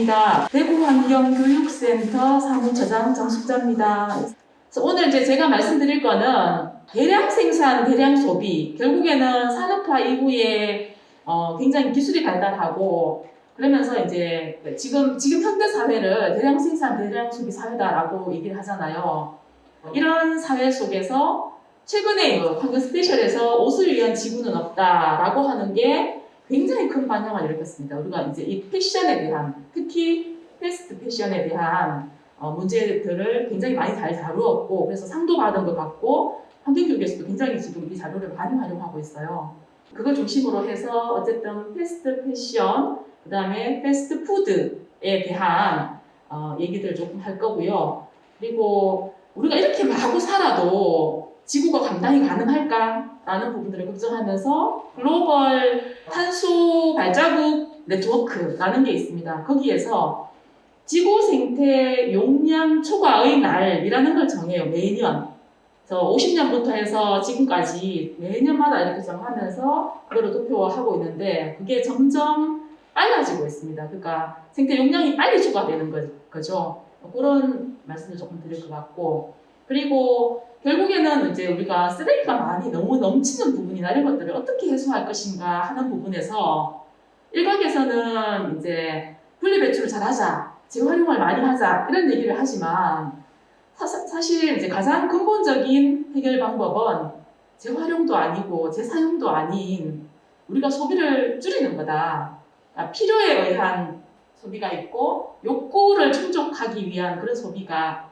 반갑습니다. 대구환경교육센터 사무처장 정숙자입니다. 그래서 오늘 이제 제가 말씀드릴 거는 대량 생산, 대량 소비. 결국에는 산업화 이후에 굉장히 기술이 발달하고 그러면서 이제 지금 현대 사회를 대량 생산, 대량 소비 사회다라고 얘기를 하잖아요. 이런 사회 속에서 최근에 환경 스페셜에서 옷을 위한 지구는 없다라고 하는 게 굉장히 큰 반향을 일으켰습니다. 우리가 이제 이 패션에 대한, 특히 패스트 패션에 대한 문제들을 굉장히 많이 잘 다루었고, 그래서 상도 받은 것 같고, 환경교육에서도 굉장히 지금 이 자료를 많이 활용하고 있어요. 그걸 중심으로 해서 어쨌든 패스트 패션, 그 다음에 패스트 푸드에 대한 얘기들 조금 할 거고요. 그리고 우리가 이렇게 하고 살아도 지구가 감당이 가능할까? 라는 부분들을 걱정하면서 글로벌 탄소 발자국 네트워크라는 게 있습니다. 거기에서 지구 생태 용량 초과의 날이라는 걸 정해요. 매년. 그래서 50년부터 해서 지금까지 매년마다 이렇게 정하면서 그걸 도표화하고 있는데 그게 점점 빨라지고 있습니다. 그러니까 생태 용량이 빨리 초과되는 거죠. 그런 말씀을 조금 드릴 것 같고, 그리고 결국에는 이제 우리가 쓰레기가 많이 너무 넘치는 부분이나 이런 것들을 어떻게 해소할 것인가 하는 부분에서 일각에서는 이제 분리배출을 잘하자, 재활용을 많이 하자 이런 얘기를 하지만 사실 이제 가장 근본적인 해결 방법은 재활용도 아니고 재사용도 아닌 우리가 소비를 줄이는 거다. 그러니까 필요에 의한 소비가 있고 욕구를 충족하기 위한 그런 소비가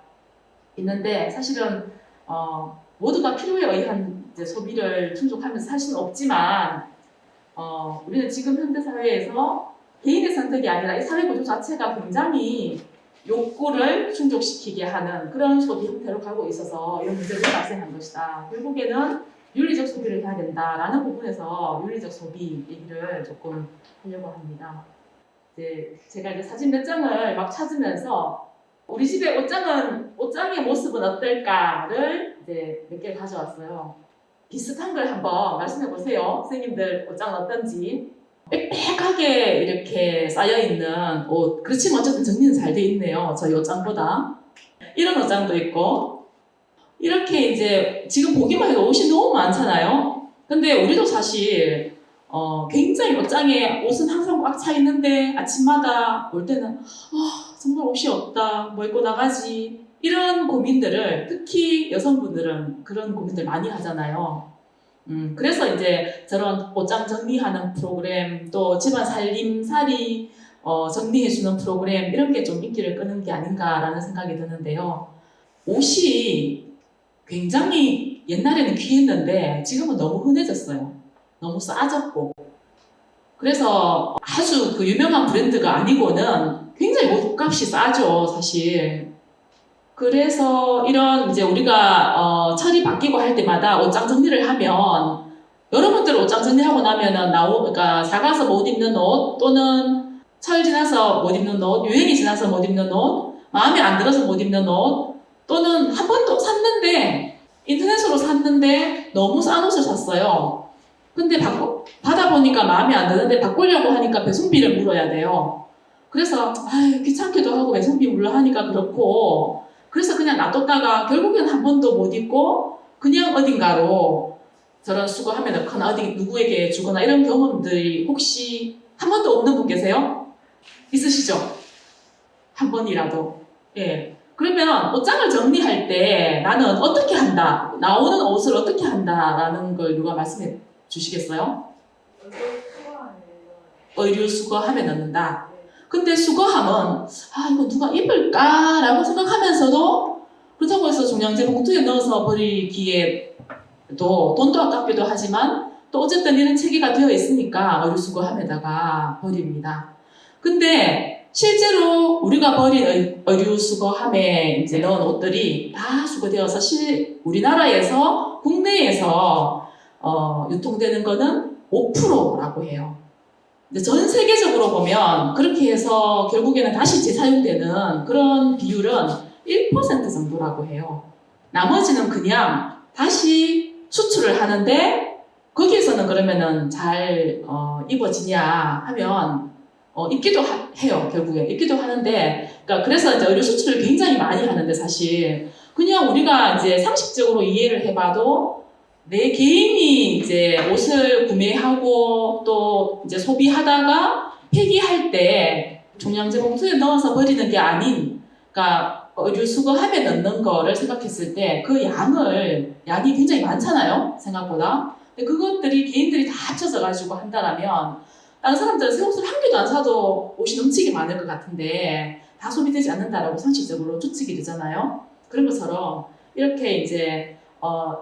있는데 사실은 모두가 필요에 의한 이제 소비를 충족하면서 살 수는 없지만 우리는 지금 현대 사회에서 개인의 선택이 아니라 이 사회 구조 자체가 굉장히 욕구를 충족시키게 하는 그런 소비 형태로 가고 있어서 이런 문제가 발생한 것이다. 결국에는 윤리적 소비를 해야 된다라는 부분에서 윤리적 소비 얘기를 조금 하려고 합니다. 이제 제가 이제 사진 몇 장을 막 찾으면서 우리 집의 옷장의 모습은 어떨까를 이제 몇 개를 가져왔어요. 비슷한 걸 한번 말씀해 보세요. 선생님들 옷장은 어떤지. 빽빽하게 이렇게 쌓여있는 옷. 그렇지만 어쨌든 정리는 잘 돼 있네요. 저희 옷장보다. 이런 옷장도 있고. 이렇게 이제 지금 보기만 해도 옷이 너무 많잖아요. 근데 우리도 사실 굉장히 옷장에 옷은 항상 꽉 차 있는데 아침마다 올 때는 정말 옷이 없다, 뭐 입고 나가지 이런 고민들을 특히 여성분들은 그런 고민들 많이 하잖아요. 그래서 이제 저런 옷장 정리하는 프로그램 또 집안 살림살이 정리해주는 프로그램 이런 게 좀 인기를 끄는 게 아닌가라는 생각이 드는데요. 옷이 굉장히 옛날에는 귀했는데 지금은 너무 흔해졌어요. 너무 싸졌고. 그래서 아주 그 유명한 브랜드가 아니고는 굉장히 옷값이 싸죠, 사실. 그래서 이런 이제 우리가 철이 바뀌고 할 때마다 옷장 정리를 하면 여러분들 옷장 정리하고 나면은 그러니까 작아서 못 입는 옷 또는 철 지나서 못 입는 옷, 유행이 지나서 못 입는 옷, 마음에 안 들어서 못 입는 옷 또는 한 번도 샀는데 인터넷으로 샀는데 너무 싼 옷을 샀어요. 근데 받아보니까 마음에 안 드는데 바꾸려고 하니까 배송비를 물어야 돼요. 그래서 귀찮기도 하고 배송비 물러 하니까 그렇고 그래서 그냥 놔뒀다가 결국엔 한 번도 못 입고 그냥 어딘가로 저런 수거함에 넣거나 어디 누구에게 주거나 이런 경험들이 혹시 한 번도 없는 분 계세요? 있으시죠? 한 번이라도. 예. 그러면 옷장을 정리할 때 나는 어떻게 한다? 나오는 옷을 어떻게 한다라는 걸 누가 말씀해 주시겠어요? 의류 수거함에 넣는다. 근데 수거함은 이거 누가 입을까라고 생각하면서도 그렇다고 해서 종량제 봉투에 넣어서 버리기에 또 돈도 아깝기도 하지만 또 어쨌든 이런 체계가 되어 있으니까 의류 수거함에다가 버립니다. 근데 실제로 우리가 버린 의류 수거함에 이제 넣은 옷들이 다 수거되어서 우리나라에서 국내에서 유통되는 거는 5%라고 해요. 전 세계적으로 보면 그렇게 해서 결국에는 다시 재사용되는 그런 비율은 1% 정도라고 해요. 나머지는 그냥 다시 수출을 하는데 거기에서는 그러면은 잘 입어지냐 하면 입기도 해요. 결국에 입기도 하는데, 그러니까 그래서 이제 의류 수출을 굉장히 많이 하는데 사실 그냥 우리가 이제 상식적으로 이해를 해봐도 내 개인이 이제 옷을 구매하고 또 이제 소비하다가 폐기할 때 종량제 봉투에 넣어서 버리는 게 아닌, 그러니까 의류 수거함에 넣는 거를 생각했을 때 그 양이 굉장히 많잖아요, 생각보다. 근데 그것들이 개인들이 다 합쳐져 가지고 한다라면 다른 사람들은 새 옷을 한 개도 안 사도 옷이 넘치게 많을 것 같은데 다 소비되지 않는다라고 상식적으로 추측이 되잖아요. 그런 것처럼 이렇게 이제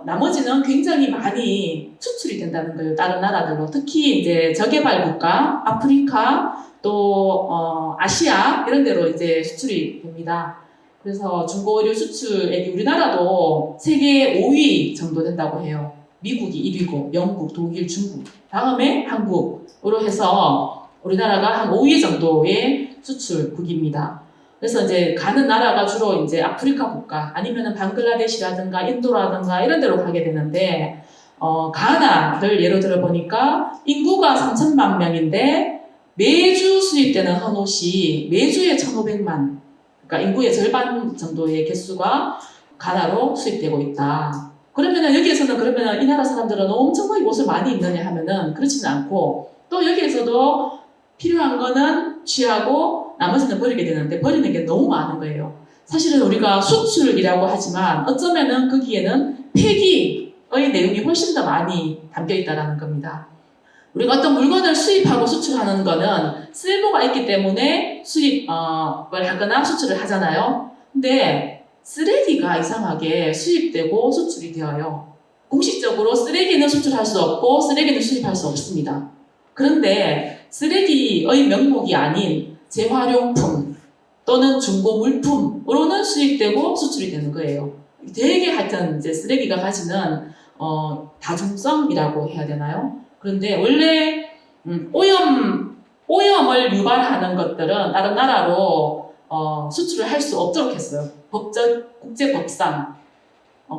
나머지는 굉장히 많이 수출이 된다는 거예요. 다른 나라들로. 특히 이제 저개발 국가, 아프리카, 또 아시아 이런 데로 이제 수출이 됩니다. 그래서 중고 의류 수출액이 우리나라도 세계 5위 정도 된다고 해요. 미국이 1위고 영국, 독일, 중국, 다음에 한국으로 해서 우리나라가 한 5위 정도의 수출국입니다. 그래서 이제 가는 나라가 주로 이제 아프리카 국가 아니면은 방글라데시라든가 인도라든가 이런 데로 가게 되는데 가나를 예로 들어 보니까 인구가 3천만 명인데 매주 수입되는 헌옷이 매주에 1,500만, 그러니까 인구의 절반 정도의 개수가 가나로 수입되고 있다. 그러면은 여기에서는 그러면은 이 나라 사람들은 엄청나게 옷을 많이 입느냐 하면은 그렇지는 않고 또 여기에서도 필요한 거는 취하고 나머지는 버리게 되는데 버리는 게 너무 많은 거예요. 사실은 우리가 수출이라고 하지만 어쩌면은 거기에는 폐기의 내용이 훨씬 더 많이 담겨 있다는 겁니다. 우리가 어떤 물건을 수입하고 수출하는 거는 쓸모가 있기 때문에 수입을 하거나 수출을 하잖아요. 근데 쓰레기가 이상하게 수입되고 수출이 되어요. 공식적으로 쓰레기는 수출할 수 없고 쓰레기는 수입할 수 없습니다. 그런데 쓰레기의 명목이 아닌 재활용품 또는 중고 물품으로는 수입되고 수출이 되는 거예요. 되게 하여튼 이제 쓰레기가 가지는 다중성이라고 해야 되나요? 그런데 원래 오염을 유발하는 것들은 다른 나라로 수출을 할 수 없도록 했어요. 국제법상.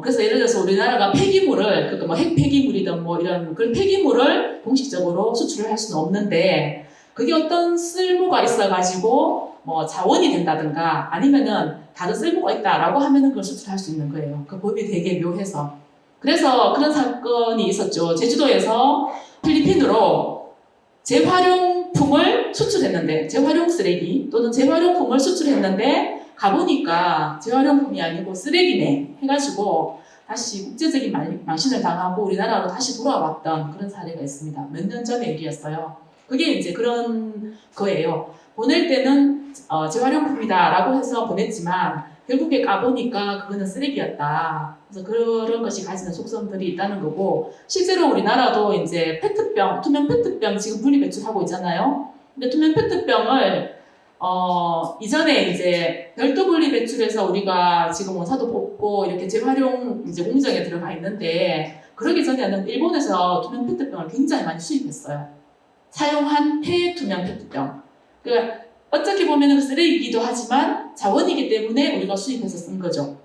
그래서 예를 들어서 우리나라가 폐기물을, 그러니까 뭐 핵폐기물이든 뭐 이런 그런 폐기물을 공식적으로 수출을 할 수는 없는데 그게 어떤 쓸모가 있어가지고 뭐 자원이 된다든가 아니면은 다른 쓸모가 있다라고 하면은 그걸 수출할 수 있는 거예요. 그 법이 되게 묘해서. 그래서 그런 사건이 있었죠. 제주도에서 필리핀으로 재활용품을 수출했는데, 재활용 쓰레기 또는 재활용품을 수출했는데 가보니까 재활용품이 아니고 쓰레기네 해가지고 다시 국제적인 망신을 당하고 우리나라로 다시 돌아왔던 그런 사례가 있습니다. 몇 년 전의 일이었어요. 그게 이제 그런 거예요. 보낼 때는 재활용품이다라고 해서 보냈지만 결국에 까보니까 그거는 쓰레기였다. 그래서 그런 것이 가지는 속성들이 있다는 거고, 실제로 우리나라도 이제 페트병, 투명 페트병 지금 분리 배출하고 있잖아요. 근데 투명 페트병을 이전에 이제 별도 분리 배출해서 우리가 지금 원사도 뽑고 이렇게 재활용 이제 공정에 들어가 있는데, 그러기 전에는 일본에서 투명 페트병을 굉장히 많이 수입했어요. 사용한 폐투명 페트병. 그러니까 어떻게 보면 쓰레기이기도 하지만 자원이기 때문에 우리가 수입해서 쓴 거죠.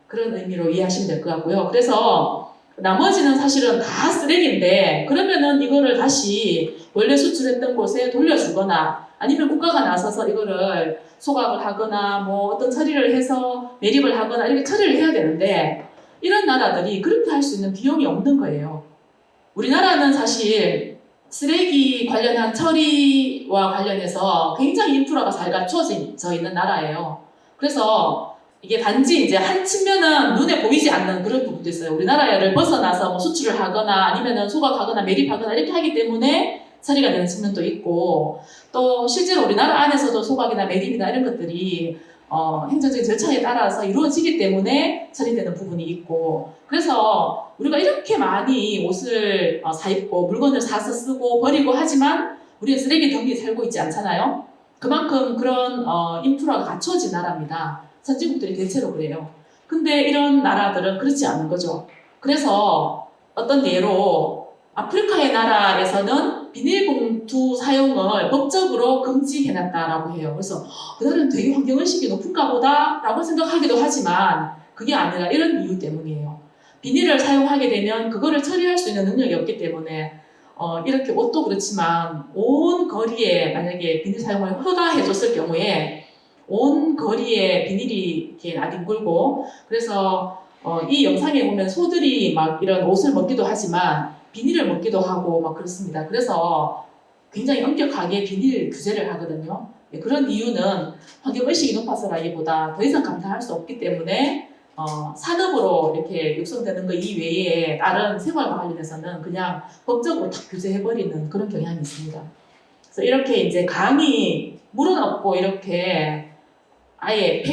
그런 의미로 이해하시면 될 것 같고요. 그래서 나머지는 사실은 다 쓰레기인데 그러면은 이거를 다시 원래 수출했던 곳에 돌려주거나 아니면 국가가 나서서 이거를 소각을 하거나 뭐 어떤 처리를 해서 매립을 하거나 이렇게 처리를 해야 되는데 이런 나라들이 그렇게 할 수 있는 비용이 없는 거예요. 우리나라는 사실 쓰레기 관련한 처리와 관련해서 굉장히 인프라가 잘 갖춰져 있는 나라예요. 그래서 이게 단지 이제 한 측면은 눈에 보이지 않는 그런 부분도 있어요. 우리나라를 벗어나서 뭐 수출을 하거나 아니면은 소각하거나 매립하거나 이렇게 하기 때문에 처리가 되는 측면도 있고, 또 실제로 우리나라 안에서도 소각이나 매립이나 이런 것들이 행정적인 절차에 따라서 이루어지기 때문에 처리되는 부분이 있고, 그래서 우리가 이렇게 많이 옷을 사입고 물건을 사서 쓰고 버리고 하지만 우리는 쓰레기 덩이에 살고 있지 않잖아요. 그만큼 그런 인프라가 갖춰진 나라입니다. 선진국들이 대체로 그래요. 근데 이런 나라들은 그렇지 않은 거죠. 그래서 어떤 예로 아프리카의 나라에서는 비닐봉투 사용을 법적으로 금지해놨다라고 해요. 그래서 그 나라는 되게 환경의식이 높은가 보다라고 생각하기도 하지만 그게 아니라 이런 이유 때문이에요. 비닐을 사용하게 되면 그거를 처리할 수 있는 능력이 없기 때문에 이렇게 옷도 그렇지만 온 거리에 만약에 비닐 사용을 허가해줬을 경우에 온 거리에 비닐이 이렇게 나뒹굴고 그래서 이 영상에 보면 소들이 막 이런 옷을 먹기도 하지만 비닐을 먹기도 하고 막 그렇습니다. 그래서 굉장히 엄격하게 비닐 규제를 하거든요. 그런 이유는 환경의식이 높아서라기보다 더 이상 감당할 수 없기 때문에 산업으로 이렇게 육성되는 것 이외에 다른 생활과 관련해서는 그냥 법적으로 딱 규제해버리는 그런 경향이 있습니다. 그래서 이렇게 이제 강이 물은 없고 이렇게 아예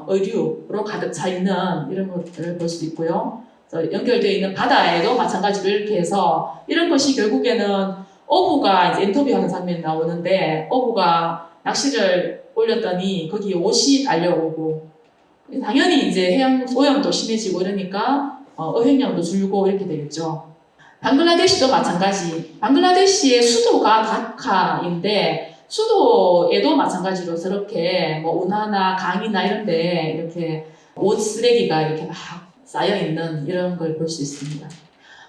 의류로 가득 차 있는 이런 것들을 볼 수 있고요. 연결되어 있는 바다에도 마찬가지로 이렇게 해서 이런 것이 결국에는 어부가 이제 인터뷰하는 장면이 나오는데 어부가 낚시를 올렸더니 거기에 옷이 달려오고 당연히 이제 해양 오염도 심해지고 이러니까 어획량도 줄고 이렇게 되겠죠. 방글라데시도 마찬가지. 방글라데시의 수도가 다카인데 수도에도 마찬가지로 저렇게 뭐 운하나 강이나 이런데 이렇게 옷 쓰레기가 이렇게 막 쌓여 있는 이런 걸 볼 수 있습니다.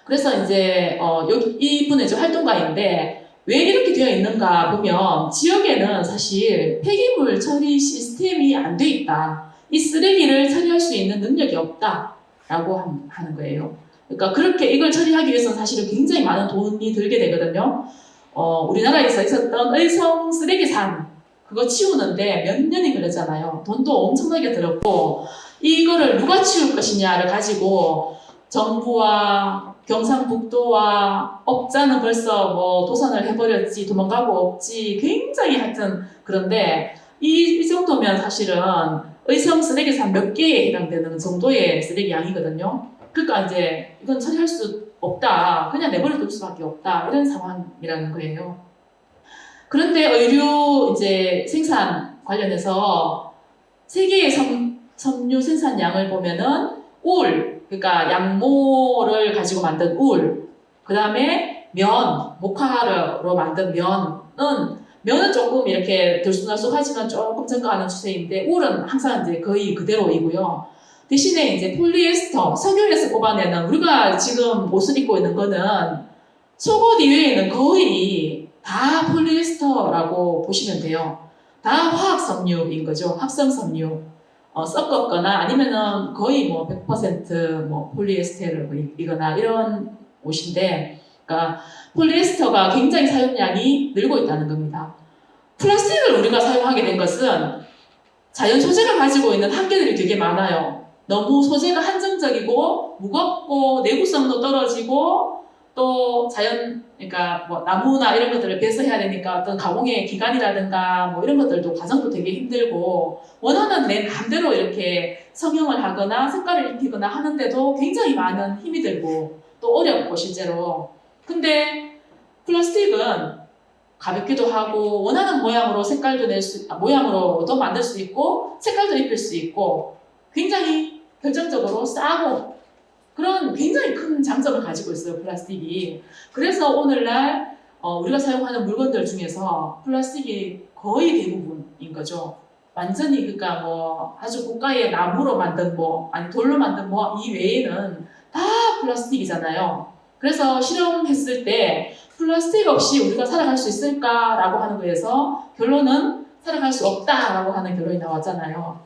그래서 이제 여기 이분은 이제 활동가인데 왜 이렇게 되어 있는가 보면 지역에는 사실 폐기물 처리 시스템이 안 돼 있다. 이 쓰레기를 처리할 수 있는 능력이 없다라고 하는 거예요. 그러니까 그렇게 이걸 처리하기 위해서는 사실은 굉장히 많은 돈이 들게 되거든요. 우리나라에서 있었던 의성 쓰레기산 그거 치우는데 몇 년이 걸렸잖아요. 돈도 엄청나게 들었고 이거를 누가 치울 것이냐를 가지고 정부와 경상북도와 업자는 벌써 뭐 도산을 해버렸지 도망가고 없지 굉장히 하여튼 그런데 이 정도면 사실은 의성 쓰레기산 몇 개에 해당되는 정도의 쓰레기 양이거든요. 그러니까 이제 이건 처리할 수 없다. 그냥 내버려 둘 수밖에 없다. 이런 상황이라는 거예요. 그런데 의류 이제 생산 관련해서 세계의 섬유 생산량을 보면은 울, 그러니까 양모를 가지고 만든 울, 그 다음에 면, 모카로 만든 면은 조금 이렇게 들쑥날쑥하지만 조금 증가하는 추세인데 울은 항상 이제 거의 그대로이고요. 대신에 이제 폴리에스터, 석유에서 뽑아내는 우리가 지금 옷을 입고 있는 거는 속옷 이외에는 거의 다 폴리에스터라고 보시면 돼요. 다 화학 섬유인 거죠. 합성 섬유. 섞었거나 아니면은 거의 뭐 100% 폴리에스테르이거나 이런 옷인데, 그러니까 폴리에스터가 굉장히 사용량이 늘고 있다는 겁니다. 플라스틱을 우리가 사용하게 된 것은 자연 소재가 가지고 있는 한계들이 되게 많아요. 너무 소재가 한정적이고 무겁고 내구성도 떨어지고 또 그러니까 뭐 나무나 이런 것들을 배설해야 되니까 어떤 가공의 기간이라든가 뭐 이런 것들도 과정도 되게 힘들고 원하는 내 마음대로 이렇게 성형을 하거나 색깔을 입히거나 하는데도 굉장히 많은 힘이 들고 또 어렵고 실제로. 근데 플라스틱은 가볍기도 하고 원하는 모양으로 색깔도 모양으로도 만들 수 있고 색깔도 입힐 수 있고 굉장히 결정적으로 싸고 그런 굉장히 큰 장점을 가지고 있어요, 플라스틱이. 그래서 오늘날 우리가 사용하는 물건들 중에서 플라스틱이 거의 대부분인 거죠. 완전히 그러니까 뭐 아주 고가의 나무로 만든 아니 돌로 만든 이외에는 다 플라스틱이잖아요. 그래서 실험했을 때 플라스틱 없이 우리가 살아갈 수 있을까라고 하는 거에서 결론은 살아갈 수 없다라고 하는 결론이 나왔잖아요.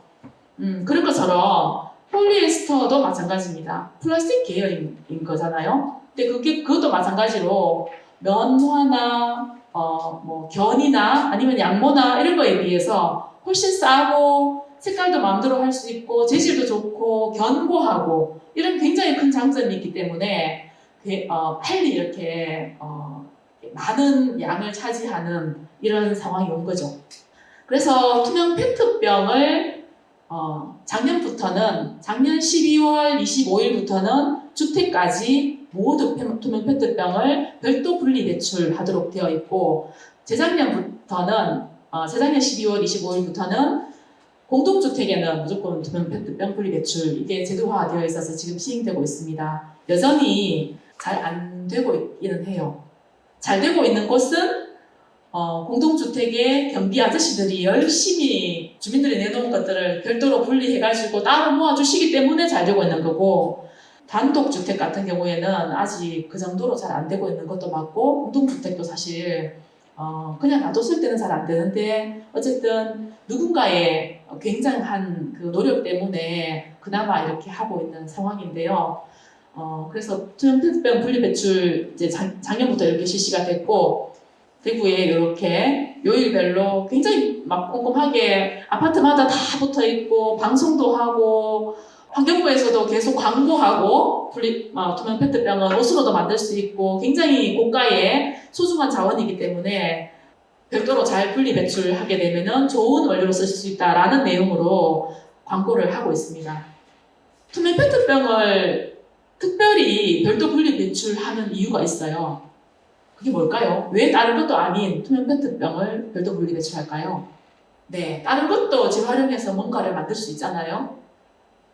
그런 것처럼 폴리에스터도 마찬가지입니다. 플라스틱 계열인 거잖아요. 근데 그것도 마찬가지로 면화나 뭐 견이나 아니면 양모나 이런 거에 비해서 훨씬 싸고 색깔도 마음대로 할 수 있고 재질도 좋고 견고하고 이런 굉장히 큰 장점이 있기 때문에 빨리 이렇게 많은 양을 차지하는 이런 상황이 온 거죠. 그래서 투명 페트병을 작년 12월 25일부터는 주택까지 모두 투명 페트병을 별도 분리 배출하도록 되어 있고 재작년 12월 25일부터는 공동주택에는 무조건 투명 페트병 분리 배출 이게 제도화되어 있어서 지금 시행되고 있습니다. 여전히 잘 안 되고 있기는 해요. 잘 되고 있는 곳은 공동주택의 경비 아저씨들이 열심히 주민들이 내놓은 것들을 별도로 분리해가지고 따로 모아주시기 때문에 잘 되고 있는 거고 단독주택 같은 경우에는 아직 그 정도로 잘 안 되고 있는 것도 맞고, 공동주택도 사실 그냥 놔뒀을 때는 잘 안 되는데, 어쨌든 누군가의 굉장한 그 노력 때문에 그나마 이렇게 하고 있는 상황인데요. 그래서 투명페트병 분리배출 이제 작년부터 이렇게 실시가 됐고, 대구에 이렇게 요일별로 굉장히 막 꼼꼼하게 아파트마다 다 붙어 있고, 방송도 하고, 환경부에서도 계속 광고하고, 투명 페트병은 옷으로도 만들 수 있고, 굉장히 고가의 소중한 자원이기 때문에 별도로 잘 분리 배출하게 되면은 좋은 원료로 쓰실 수 있다라는 내용으로 광고를 하고 있습니다. 투명 페트병을 특별히 별도 분리 배출하는 이유가 있어요. 그게 뭘까요? 왜 다른 것도 아닌 투명 페트병을 별도 분리 배출할까요? 네, 다른 것도 재활용해서 뭔가를 만들 수 있잖아요.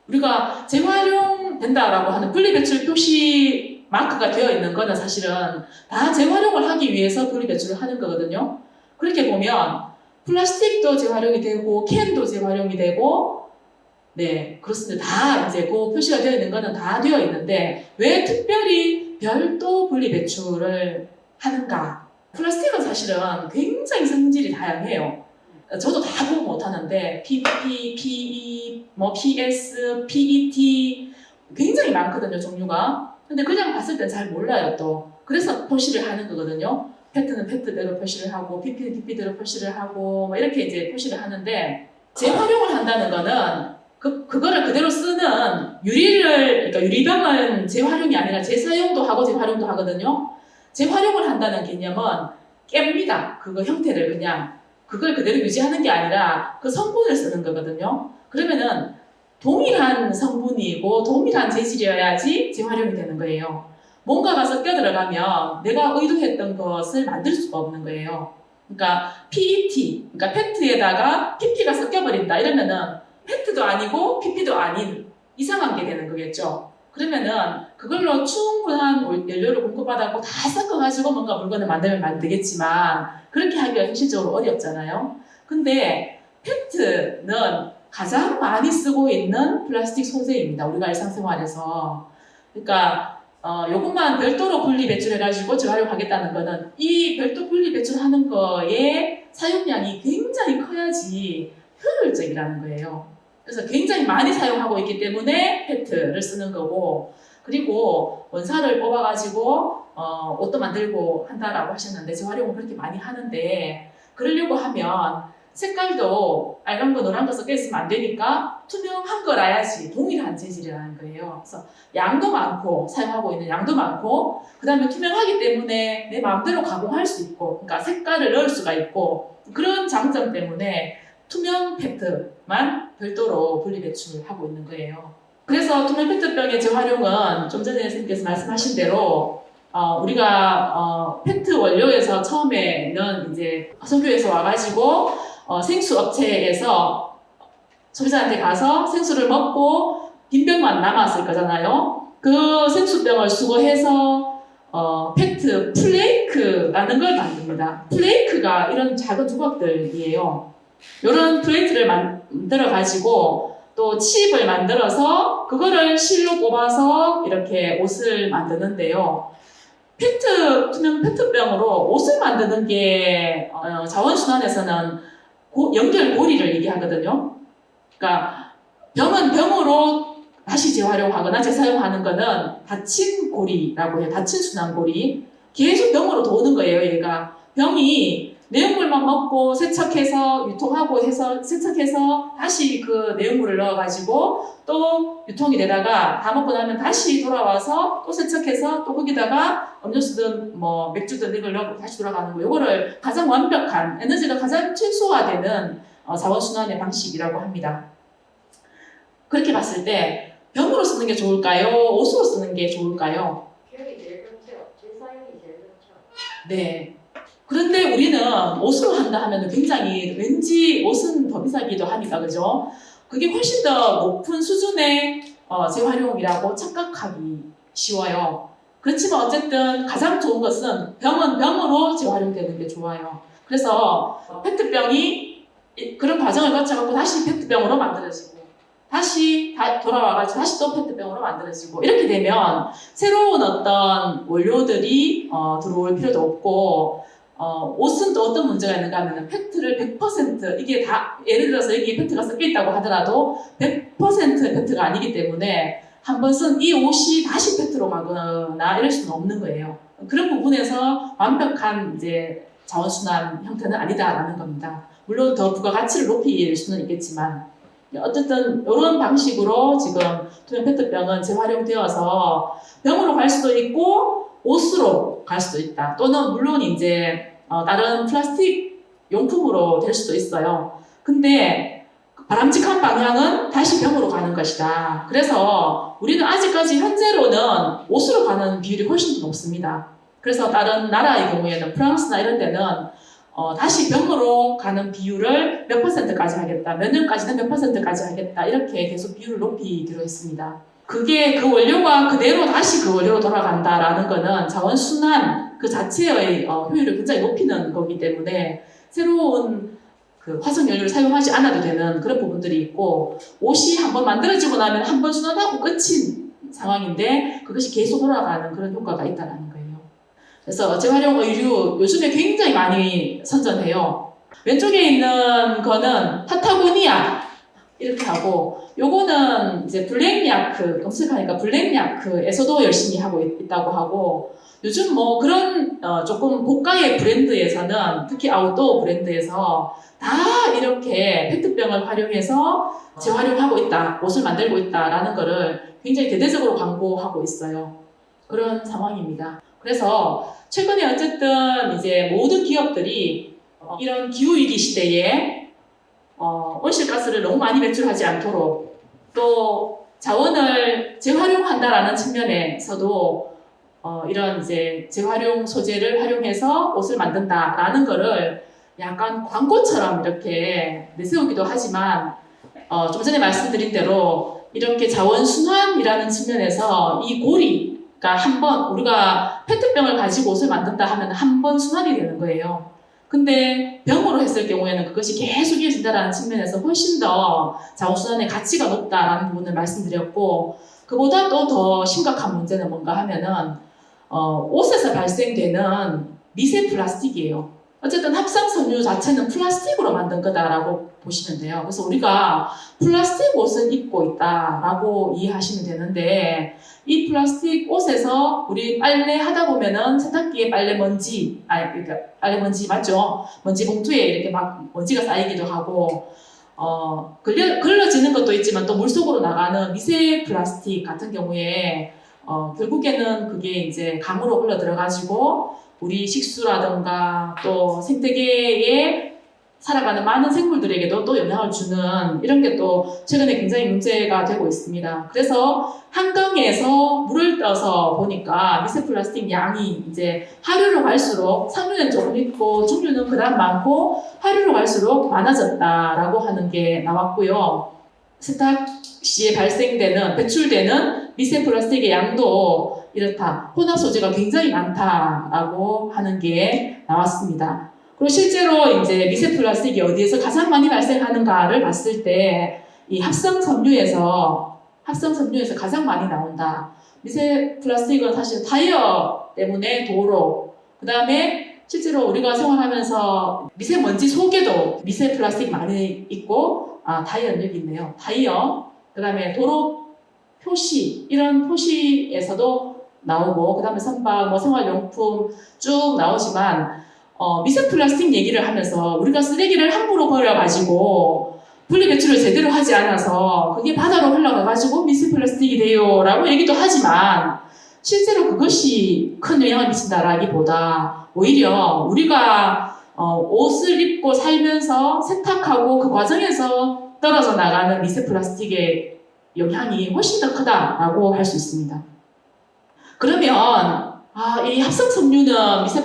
우리가 재활용된다라고 하는 분리배출 표시 마크가 되어 있는 거는 사실은 다 재활용을 하기 위해서 분리배출을 하는 거거든요. 그렇게 보면 플라스틱도 재활용이 되고 캔도 재활용이 되고, 네, 그렇습니다. 다 이제 그 표시가 되어 있는 거는 다 되어 있는데 왜 특별히 별도 분리배출을 하는가? 플라스틱은 사실은 굉장히 성질이 다양해요. 저도 다 구분 못하는데 PP, PE, PS, PET 굉장히 많거든요, 종류가. 근데 그냥 봤을 땐 잘 몰라요, 또. 그래서 표시를 하는 거거든요. 페트는 페트대로 표시를 하고, PP는 PP대로 표시를 하고, 뭐 이렇게 이제 표시를 하는데, 재활용을 한다는 거는 그거를 그대로 쓰는 그러니까 유리병은 재활용이 아니라 재사용도 하고 재활용도 하거든요. 재활용을 한다는 개념은 깹니다. 그거 형태를 그냥. 그걸 그대로 유지하는 게 아니라 그 성분을 쓰는 거거든요. 그러면은 동일한 성분이고 동일한 재질이어야지 재활용이 되는 거예요. 뭔가가 섞여 들어가면 내가 의도했던 것을 만들 수가 없는 거예요. 그러니까 PET, 그러니까 페트에다가 PP가 섞여버린다 이러면은 페트도 아니고 PP도 아닌 이상한 게 되는 거겠죠. 그러면은 그걸로 충분한 연료를 공급받았고 다 섞어가지고 뭔가 물건을 만들면 되겠지만 그렇게 하기가 현실적으로 어렵잖아요. 근데 페트는 가장 많이 쓰고 있는 플라스틱 소재입니다. 우리가 일상생활에서. 그러니까 요것만 별도로 분리 배출해가지고 재활용하겠다는 거는 이 별도 분리 배출하는 거에 사용량이 굉장히 커야지 효율적이라는 거예요. 그래서 굉장히 많이 사용하고 있기 때문에 페트를 쓰는 거고, 그리고 원사를 뽑아가지고 옷도 만들고 한다라고 하셨는데 재활용을 그렇게 많이 하는데, 그러려고 하면 색깔도 빨간 거 노란 거 섞여 있으면 안 되니까 투명한 거라야지 동일한 재질이라는 거예요. 그래서 양도 많고 사용하고 있는 양도 많고, 그 다음에 투명하기 때문에 내 마음대로 가공할 수 있고, 그러니까 색깔을 넣을 수가 있고, 그런 장점 때문에 투명 페트만 별도로 분리 배출하고 있는 거예요. 그래서 투명 페트병의 재활용은 좀 전에 선생님께서 말씀하신 대로 우리가 페트 원료에서 처음에는 이제 석유에서 와가지고 생수 업체에서 소비자한테 가서 생수를 먹고 빈 병만 남았을 거잖아요. 그 생수병을 수거해서 페트 플레이크라는 걸 만듭니다. 플레이크가 이런 작은 조각들이에요. 이런 플레이트를 만들어 가지고 또 칩을 만들어서 그거를 실로 뽑아서 이렇게 옷을 만드는데요. 투명 페트병으로 옷을 만드는 게 자원순환에서는 연결고리를 얘기하거든요. 그러니까 병은 병으로 다시 재활용하거나 재사용하는 거는 닫힌 고리라고 해요. 닫힌 순환고리. 계속 병으로 도는 거예요, 얘가. 병이 내용물만 먹고 세척해서 유통하고 해서 세척해서 다시 그 내용물을 넣어가지고 또 유통이 되다가 다 먹고 나면 다시 돌아와서 또 세척해서 또 거기다가 음료수든 뭐 맥주든 이걸 넣고 다시 돌아가는 거. 요거를 가장 완벽한 에너지가 가장 최소화되는 자원순환의 방식이라고 합니다. 그렇게 봤을 때 병으로 쓰는 게 좋을까요? 옷으로 쓰는 게 좋을까요? 병이 제일 좋죠. 재사용이 제일 좋죠. 네. 그런데 우리는 옷으로 한다 하면 굉장히 왠지 옷은 더 비싸기도 하니까, 그죠? 그게 훨씬 더 높은 수준의 재활용이라고 착각하기 쉬워요. 그렇지만 어쨌든 가장 좋은 것은 병은 병으로 재활용되는 게 좋아요. 그래서 페트병이 그런 과정을 거쳐갖고 다시 페트병으로 만들어지고, 다시 돌아와가지고 다시 또 페트병으로 만들어지고 이렇게 되면 새로운 어떤 원료들이 들어올 필요도 없고 옷은 또 어떤 문제가 있는가 하면 페트를 100% 이게 다 예를 들어서 여기 페트가 섞여 있다고 하더라도 100% 페트가 아니기 때문에 한 번 쓴 이 옷이 다시 페트로 가거나 이럴 수는 없는 거예요. 그런 부분에서 완벽한 이제 자원순환 형태는 아니다라는 겁니다. 물론 더 부가가치를 높일 수는 있겠지만 어쨌든 이런 방식으로 지금 투명 페트병은 재활용되어서 병으로 갈 수도 있고 옷으로 갈 수도 있다. 또는 물론 이제 다른 플라스틱 용품으로 될 수도 있어요. 근데 바람직한 방향은 다시 병으로 가는 것이다. 그래서 우리는 아직까지 현재로는 옷으로 가는 비율이 훨씬 더 높습니다. 그래서 다른 나라의 경우에는 프랑스나 이런 데는 다시 병으로 가는 비율을 몇 %까지 하겠다, 몇 년까지는 몇 %까지 하겠다 이렇게 계속 비율을 높이기로 했습니다. 그게 그 원료가 그대로 다시 그 원료로 돌아간다라는 거는 자원순환 그 자체의 효율을 굉장히 높이는 거기 때문에 새로운 그 화석연료를 사용하지 않아도 되는 그런 부분들이 있고 옷이 한번 만들어지고 나면 한번 순환하고 끝인 상황인데 그것이 계속 돌아가는 그런 효과가 있다는 거예요. 그래서 재활용 의류 요즘에 굉장히 많이 선전해요. 왼쪽에 있는 거는 파타고니아 이렇게 하고 요거는 이제 블랙야크 검색하니까 블랙야크에서도 열심히 하고 있다고 하고 요즘 뭐 그런 조금 고가의 브랜드에서는 특히 아웃도어 브랜드에서 다 이렇게 페트병을 활용해서 재활용하고 있다, 옷을 만들고 있다라는 거를 굉장히 대대적으로 광고하고 있어요. 그런 상황입니다. 그래서 최근에 어쨌든 이제 모든 기업들이 이런 기후위기 시대에 온실가스를 너무 많이 배출하지 않도록 또 자원을 재활용한다라는 측면에서도 이런 이제 재활용 소재를 활용해서 옷을 만든다라는 거를 약간 광고처럼 이렇게 내세우기도 하지만 좀 전에 말씀드린 대로 이렇게 자원순환이라는 측면에서 이 고리가 한번 우리가 페트병을 가지고 옷을 만든다 하면 한 번 순환이 되는 거예요. 근데 병으로 했을 경우에는 그것이 계속 이어진다는 측면에서 훨씬 더 자원순환의 가치가 높다라는 부분을 말씀드렸고 그보다 또 더 심각한 문제는 뭔가 하면은 옷에서 발생되는 미세 플라스틱이에요. 어쨌든 합성섬유 자체는 플라스틱으로 만든 거다라고 보시면 돼요. 그래서 우리가 플라스틱 옷을 입고 있다라고 이해하시면 되는데 이 플라스틱 옷에서 우리 빨래 하다 보면은 세탁기에 빨래 먼지, 그러니까 빨래 먼지 맞죠? 먼지 봉투에 이렇게 막 먼지가 쌓이기도 하고 걸러지는 것도 있지만 또 물속으로 나가는 미세 플라스틱 같은 경우에 결국에는 그게 이제 강으로 흘러 들어가지고 우리 식수라든가 또 생태계에 살아가는 많은 생물들에게도 또 영향을 주는 이런 게 또 최근에 굉장히 문제가 되고 있습니다. 그래서 한강에서 물을 떠서 보니까 미세 플라스틱 양이 이제 하류로 갈수록 상류는 조금 있고 중류는 그다음 많고 하류로 갈수록 많아졌다라고 하는 게 나왔고요. 세탁 시에 발생되는 배출되는 미세 플라스틱의 양도 이렇다. 혼합 소재가 굉장히 많다라고 하는 게 나왔습니다. 그리고 실제로 이제 미세 플라스틱이 어디에서 가장 많이 발생하는가를 봤을 때 이 합성 섬유에서 가장 많이 나온다. 미세 플라스틱은 사실 타이어 때문에 도로, 그 다음에 실제로 우리가 생활하면서 미세먼지 속에도 미세 플라스틱 많이 있고 타이어는 여기 있네요. 타이어, 그 다음에 도로 표시, 이런 표시에서도 나오고, 그 다음에 선박, 뭐 생활용품 쭉 나오지만 미세 플라스틱 얘기를 하면서 우리가 쓰레기를 함부로 버려가지고 분리배출을 제대로 하지 않아서 그게 바다로 흘러가가지고 미세 플라스틱이 돼요 라고 얘기도 하지만 실제로 그것이 큰 영향을 미친다라기보다 오히려 우리가 옷을 입고 살면서 세탁하고 그 과정에서 떨어져 나가는 미세 플라스틱의 영향이 훨씬 더 크다라고 할 수 있습니다. 그러면 이 합성 섬유는 미세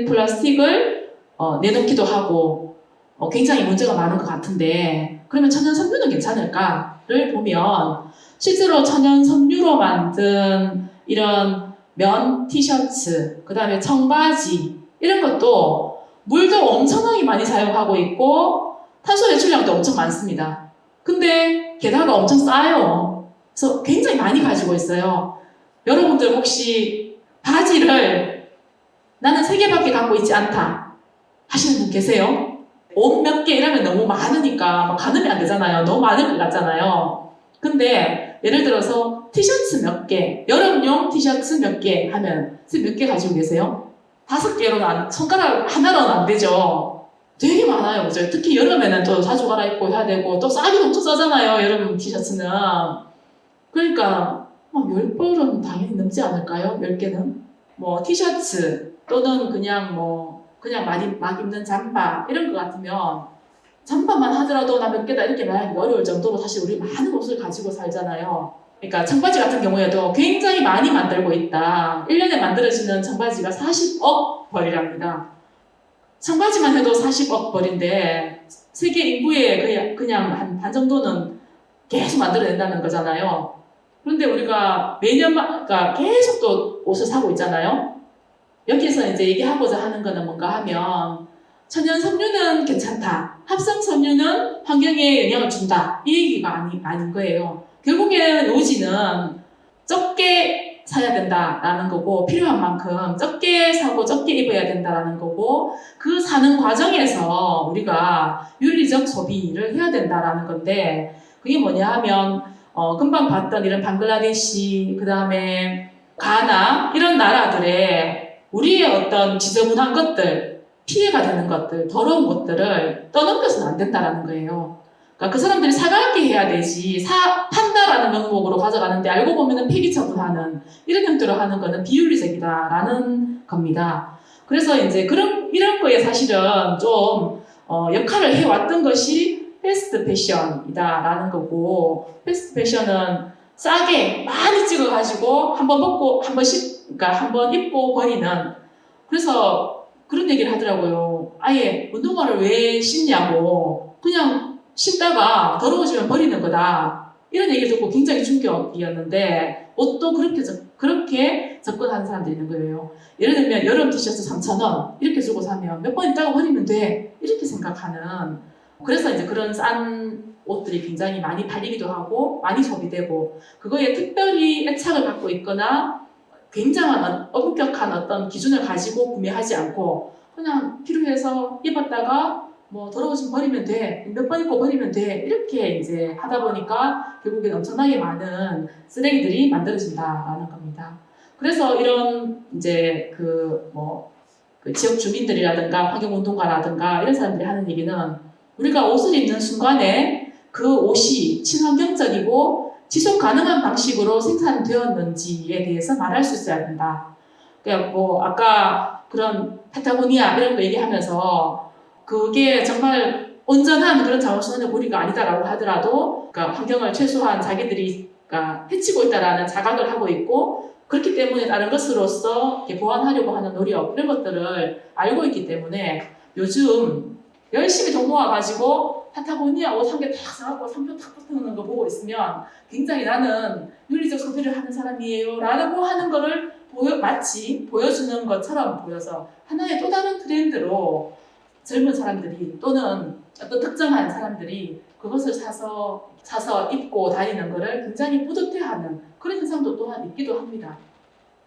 플라스틱을 내놓기도 하고 굉장히 문제가 많은 것 같은데 그러면 천연 섬유는 괜찮을까를 보면 실제로 천연 섬유로 만든 이런 면 티셔츠, 그 다음에 청바지 이런 것도 물도 엄청나게 많이 사용하고 있고 탄소 배출량도 엄청 많습니다. 근데 게다가 엄청 싸요. 그래서 굉장히 많이 가지고 있어요. 여러분들 혹시 바지를 나는 3개밖에 갖고 있지 않다 하시는 분 계세요? 옷 몇 개 이러면 너무 많으니까 막 가늠이 안 되잖아요. 너무 많을 것 같잖아요. 근데 예를 들어서 티셔츠 몇 개, 여름용 티셔츠 몇 개 하면 선생님 몇 개 가지고 계세요? 5개로는 손가락 하나로는 안 되죠. 되게 많아요. 그죠? 특히 여름에는 또 자주 갈아입고 해야 되고 또 싸기도 엄청 싸잖아요. 여름 티셔츠는. 그러니까 10벌은 당연히 넘지 않을까요? 10개는? 뭐 티셔츠 또는 그냥 막 입는 잠바 이런 거 같으면 잠바만 하더라도 나 몇 개다 이렇게 말하기 어려울 정도로 사실 우리 많은 옷을 가지고 살잖아요. 그러니까 청바지 같은 경우에도 굉장히 많이 만들고 있다. 1년에 만들어지는 청바지가 40억 벌이랍니다. 청바지만 해도 40억 벌인데 세계 인구의 그냥 한 반 정도는 계속 만들어낸다는 거잖아요. 그런데 우리가 그러니까 계속 또 옷을 사고 있잖아요. 여기서 이제 얘기하고자 하는 거는 뭔가 하면 천연 섬유는 괜찮다. 합성 섬유는 환경에 영향을 준다. 이 얘기가 아닌 거예요. 결국에는 요지는 적게 사야 된다라는 거고 필요한 만큼 적게 사고 적게 입어야 된다라는 거고 그 사는 과정에서 우리가 윤리적 소비를 해야 된다라는 건데 그게 뭐냐 하면 금방 봤던 이런 방글라데시 그 다음에 가나 이런 나라들의 우리의 어떤 지저분한 것들 피해가 되는 것들, 더러운 것들을 떠넘겨서는 안 된다라는 거예요. 그러니까 그 사람들이 사갈게 해야 되지, 판다라는 명목으로 가져가는데 알고 보면은 폐기 처분하는 이런 형태로 하는 거는 비윤리적이다라는 겁니다. 그래서 이제 이런 거에 사실은 좀 역할을 해왔던 것이 패스트 패션이다라는 거고, 패스트 패션은 싸게 많이 찍어가지고 한번 먹고 그러니까 한번 입고 버리는. 그래서 그런 얘기를 하더라고요. 아예 운동화를 왜 신냐고. 그냥 신다가 더러워지면 버리는 거다. 이런 얘기를 듣고 굉장히 충격이었는데 옷도 그렇게 접근하는 사람들이 있는 거예요. 예를 들면 여름 티셔츠 3,000원 이렇게 주고 사면 몇 번 입다가 버리면 돼. 이렇게 생각하는. 그래서 이제 그런 싼 옷들이 굉장히 많이 팔리기도 하고 많이 소비되고 그거에 특별히 애착을 갖고 있거나 굉장한 엄격한 어떤 기준을 가지고 구매하지 않고 그냥 필요해서 입었다가 뭐 더러워지면 버리면 돼. 몇 번 입고 버리면 돼. 이렇게 이제 하다 보니까 결국엔 엄청나게 많은 쓰레기들이 만들어진다라는 겁니다. 그래서 이런 이제 그 지역 주민들이라든가 환경운동가라든가 이런 사람들이 하는 얘기는 우리가 옷을 입는 순간에 그 옷이 친환경적이고 지속 가능한 방식으로 생산되었는지에 대해서 말할 수 있어야 된다. 그러니까 아까 그런 파타고니아 이런 거 얘기하면서 그게 정말 온전한 그런 자원순환의 고리가 아니다라고 하더라도 그러니까 환경을 최소한 자기들이 해치고 있다라는 자각을 하고 있고 그렇기 때문에 다른 것으로서 보완하려고 하는 노력 이런 것들을 알고 있기 때문에 요즘 열심히 돈 모아가지고 파타고니아 옷 한 개 탁 사갖고 상표 탁 붙여놓는 거 보고 있으면 굉장히 나는 윤리적 소비를 하는 사람이에요 라고 하는 거를 마치 보여주는 것처럼 보여서 하나의 또 다른 트렌드로 젊은 사람들이 또는 어떤 특정한 사람들이 그것을 사서 입고 다니는 거를 굉장히 뿌듯해하는 그런 현상도 또한 있기도 합니다.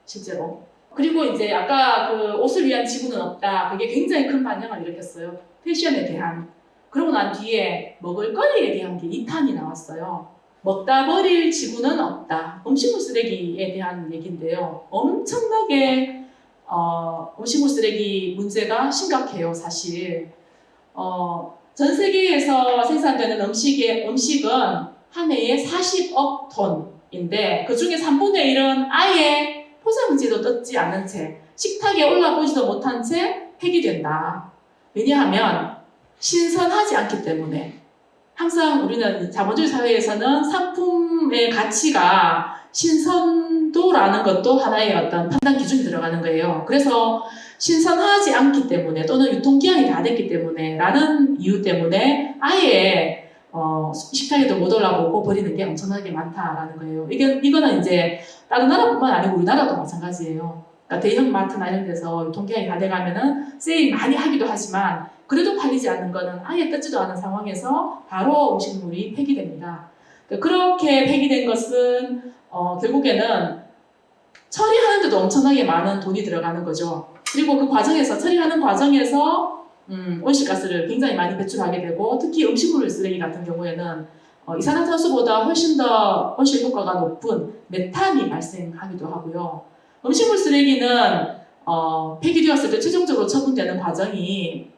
실제로. 그리고 이제 아까 그 옷을 위한 지구는 없다. 그게 굉장히 큰 반향을 일으켰어요. 패션에 대한. 그러고 난 뒤에 먹을거리에 대한 게 2탄이 나왔어요. 먹다 버릴 지구는 없다. 음식물 쓰레기에 대한 얘기인데요. 엄청나게 음식물 쓰레기 문제가 심각해요, 사실. 전 세계에서 생산되는 음식은 한 해에 40억 톤인데 그 중에 3분의 1은 아예 포장지도 뜯지 않은 채 식탁에 올라보지도 못한 채 폐기된다. 왜냐하면 신선하지 않기 때문에 항상 우리는 자본주의 사회에서는 상품의 가치가 신선도라는 것도 하나의 어떤 판단 기준이 들어가는 거예요. 그래서 신선하지 않기 때문에 또는 유통기한이 다 됐기 때문에 라는 이유 때문에 아예 식탁에도 못 올라보고 버리는 게 엄청나게 많다라는 거예요. 이거는 이제 다른 나라뿐만 아니고 우리나라도 마찬가지예요. 그러니까 대형 마트나 이런 데서 유통기한이 다 돼가면은 세일 많이 하기도 하지만 그래도 팔리지 않는 거는 아예 뜯지도 않은 상황에서 바로 음식물이 폐기됩니다. 그렇게 폐기된 것은 결국에는 처리하는데도 엄청나게 많은 돈이 들어가는 거죠. 그리고 그 과정에서 처리하는 과정에서 온실가스를 굉장히 많이 배출하게 되고 특히 음식물 쓰레기 같은 경우에는 이산화탄소보다 훨씬 더 온실 효과가 높은 메탄이 발생하기도 하고요. 음식물 쓰레기는 폐기되었을 때 최종적으로 처분되는 과정이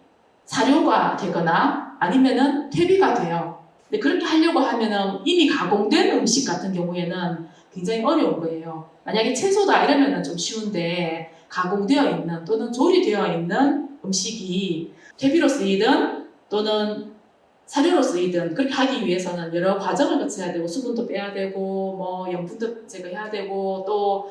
사료가 되거나 아니면은 퇴비가 돼요. 근데 그렇게 하려고 하면은 이미 가공된 음식 같은 경우에는 굉장히 어려운 거예요. 만약에 채소다 이러면은 좀 쉬운데 가공되어 있는 또는 조리되어 있는 음식이 퇴비로 쓰이든 또는 사료로 쓰이든 그렇게 하기 위해서는 여러 과정을 거쳐야 되고 수분도 빼야 되고 뭐 염분도 제거해야 되고 또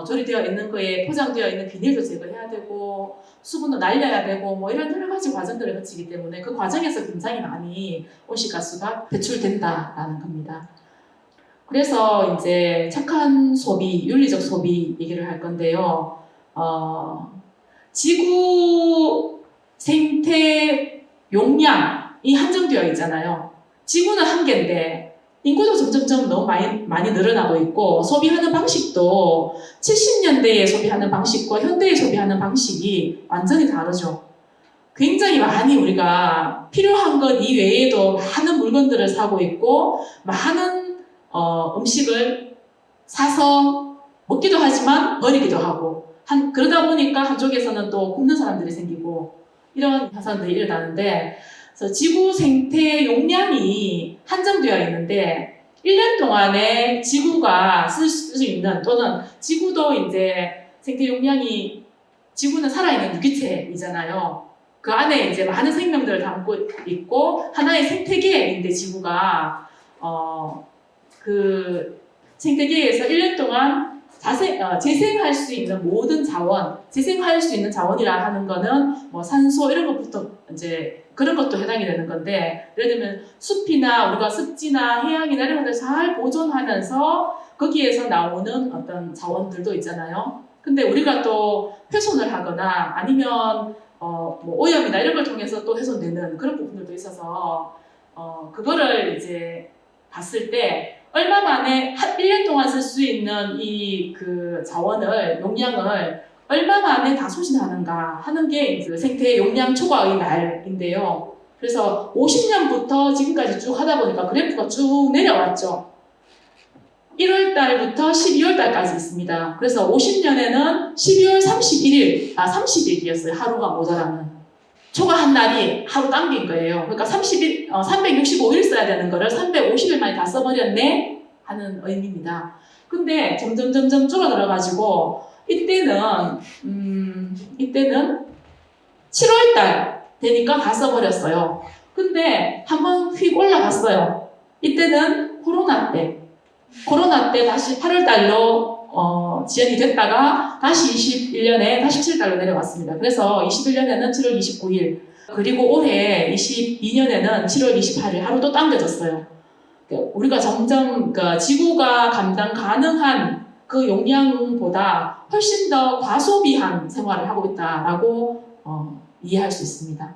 조리되어 있는 거에 포장되어 있는 비닐도 제거해야 되고 수분도 날려야 되고 뭐 이런 여러 가지 과정들을 거치기 때문에 그 과정에서 굉장히 많이 온실가스가 배출된다라는 겁니다. 그래서 이제 착한 소비, 윤리적 소비 얘기를 할 건데요. 지구 생태 용량이 한정되어 있잖아요. 지구는 한 개인데 인구도 점점점 너무 많이 늘어나고 있고 소비하는 방식도 70년대에 소비하는 방식과 현대에 소비하는 방식이 완전히 다르죠. 굉장히 많이 우리가 필요한 것 이외에도 많은 물건들을 사고 있고 많은 음식을 사서 먹기도 하지만 버리기도 하고 그러다 보니까 한쪽에서는 또 굶는 사람들이 생기고 이런 현상들이 일어나는데 그래서 지구 생태 용량이 한정되어 있는데 1년 동안에 지구가 쓸 수 있는 또는 지구도 이제 생태 용량이 지구는 살아있는 유기체이잖아요. 그 안에 이제 많은 생명들을 담고 있고 하나의 생태계인데 지구가 그 생태계에서 1년 동안 재생할 수 있는 모든 자원, 재생할 수 있는 자원이라 하는 거는 뭐 산소 이런 것부터 이제 그런 것도 해당이 되는 건데 예를 들면 숲이나 우리가 습지나 해양이나 이런 것들 잘 보존하면서 거기에서 나오는 어떤 자원들도 있잖아요. 근데 우리가 또 훼손을 하거나 아니면 뭐 오염이나 이런 걸 통해서 또 훼손되는 그런 부분들도 있어서 그거를 이제 봤을 때 얼마 만에 1년 동안 쓸 수 있는 이 그 자원을 용량을 얼마 만에 다 소진하는가 하는 게 그 생태 용량 초과의 날인데요. 그래서 50년부터 지금까지 쭉 하다 보니까 그래프가 쭉 내려왔죠. 1월 달부터 12월 달까지 있습니다. 그래서 50년에는 12월 30일이었어요. 하루가 모자라는. 초과한 날이 하루 당긴 거예요. 그러니까 365일 써야 되는 거를 350일 만에 다 써버렸네? 하는 의미입니다. 근데 점점 줄어들어가지고 이때는 7월 달 되니까 다 써버렸어요. 근데 한번 휙 올라갔어요. 이때는 코로나 때 다시 8월 달로 지연이 됐다가 다시 21년에 다시 7달로 내려왔습니다. 그래서 21년에는 7월 29일 그리고 올해 22년에는 7월 28일 하루 또 당겨졌어요. 우리가 점점 지구가 감당 가능한 그 용량보다 훨씬 더 과소비한 생활을 하고 있다라고 이해할 수 있습니다.